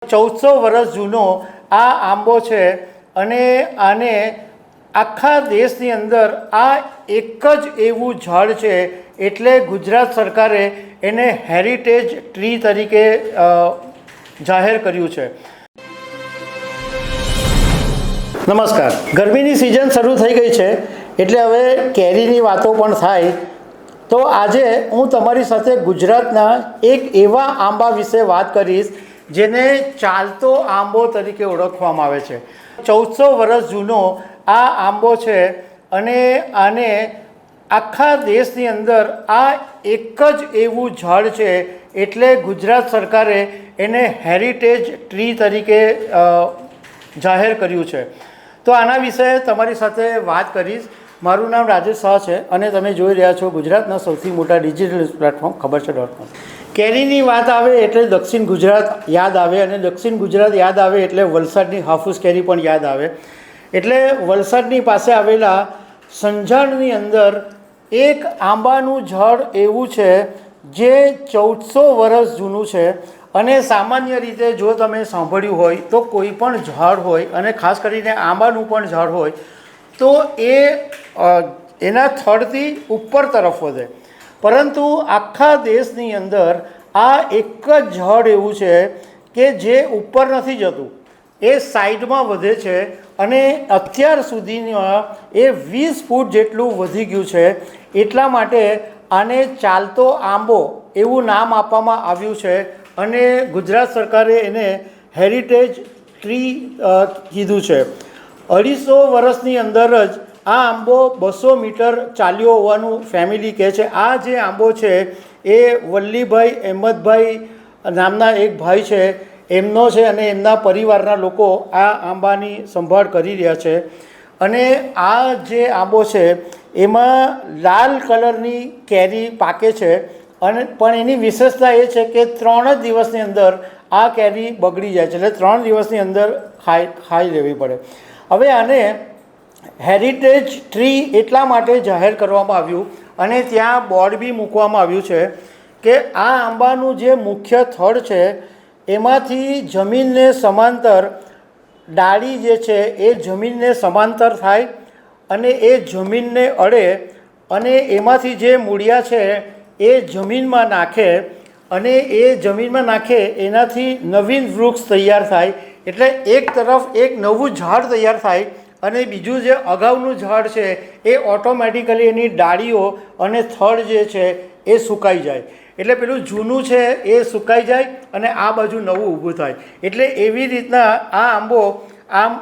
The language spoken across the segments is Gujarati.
1400 વર્ષ જૂનો આ આંબો છે અને આને આખા દેશની અંદર આ એક જ એવું ઝાડ છે એટલે ગુજરાત સરકારે એને હેરિટેજ ટ્રી તરીકે જાહેર કર્યું છે। નમસ્કાર। ગરમીની સિઝન શરૂ થઈ ગઈ છે એટલે હવે કેરીની વાતો પણ થાય તો આજે હું તમારી સાથે ગુજરાતના એક એવા આંબા વિશે વાત કરીશ જેને ચાલતો આંબો તરીકે ઓળખવામાં આવે છે। 1400 વર્ષ જૂનો આ આંબો છે અને આને આખા દેશની અંદર આ એક જ એવું ઝાડ છે એટલે ગુજરાત સરકારે એને હેરિટેજ ટ્રી તરીકે જાહેર કર્યું છે। તો આના વિશે તમારી સાથે વાત કરીશ। મારું નામ રાજેશ શાહ છે અને તમે જોઈ રહ્યા છો ગુજરાતના સૌથી મોટા ડિજિટલ પ્લેટફોર્મ ખબરછે.com। કેરીની વાત આવે એટલે દક્ષિણ ગુજરાત યાદ આવે અને દક્ષિણ ગુજરાત યાદ આવે એટલે વલસાડની હાફૂસ કેરી પણ યાદ આવે। એટલે વલસાડની પાસે આવેલા સંજાણની અંદર એક આંબાનું ઝાડ એવું છે જે 1400 વર્ષ જૂનું છે અને સામાન્ય રીતે જો તમે સાંભળ્યું હોય તો કોઈ પણ ઝાડ હોય અને ખાસ કરીને આંબાનું પણ ઝાડ હોય તો એ એના થડથી ઉપર તરફ વધે, પરંતુ આખા દેશની અંદર આ એક જ ઝાડ એવું છે કે જે ઉપર નથી જતું, એ સાઈડમાં વધે છે અને અત્યાર સુધીમાં એ 20 ફૂટ જેટલું વધી ગયું છે। એટલા માટે આને ચાલતો આંબો એવું નામ આપવામાં આવ્યું છે અને ગુજરાત સરકારે એને હેરિટેજ ટ્રી કીધું છે। 250 વર્ષની અંદર જ આ આંબો 200 મીટર ચાલ્યો હોવાનું ફેમિલી કહે છે। આ જે આંબો છે એ વલ્લીભાઈ અહેમદભાઈ નામના એક ભાઈ છે એમનો છે અને એમના પરિવારના લોકો આ આંબાની સંભાળ કરી રહ્યા છે। અને આ જે આંબો છે એમાં લાલ કલરની કેરી પાકે છે અને પણ એની વિશેષતા એ છે કે 3 જ દિવસની અંદર આ કેરી બગડી જાય છે, એટલે 3 દિવસની અંદર ખાઈ લેવી પડે। હવે આને હેરિટેજ ટ્રી એટલા માટે જાહેર કરવામાં આવ્યું અને ત્યાં બોર્ડ બી મૂકવામાં આવ્યું છે કે આ આંબાનું જે મુખ્ય થડ છે એમાંથી જમીનને સમાંતર ડાળી જે છે એ જમીનને સમાંતર થાય અને એ જમીનને અડે અને એમાંથી જે મૂળિયા છે એ જમીનમાં નાખે અને એ જમીનમાં નાખે એનાથી નવીન વૃક્ષ તૈયાર થાય, એટલે એક તરફ એક નવું ઝાડ તૈયાર થાય અને બીજું જે અગાઉનું ઝાડ છે એ ઓટોમેટિકલી એની ડાળીઓ અને થડ જે છે એ સુકાઈ જાય, એટલે પેલું જૂનું છે એ સુકાઈ જાય અને આ બાજુ નવું ઊભું થાય। એટલે એવી રીતના આ આંબો આમ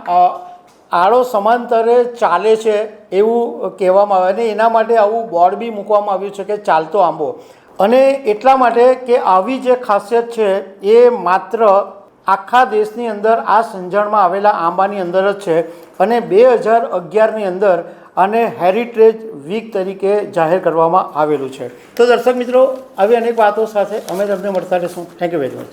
આડો સમાંતરે ચાલે છે એવું કહેવામાં આવે અને એના માટે આવું બોર્ડ બી મૂકવામાં આવ્યું છે કે ચાલતો આંબો। અને એટલા માટે કે આવી જે ખાસિયત છે એ માત્ર આખા દેશની અંદર આ સંજાણમાં આવેલા આંબાની અંદર જ છે અને 2011ની અંદર આને હેરિટેજ વીક તરીકે જાહેર કરવામાં આવેલું છે। તો દર્શક મિત્રો, આવી અનેક વાતો સાથે અમે તમને મળતા રહીશું। Thank you very much.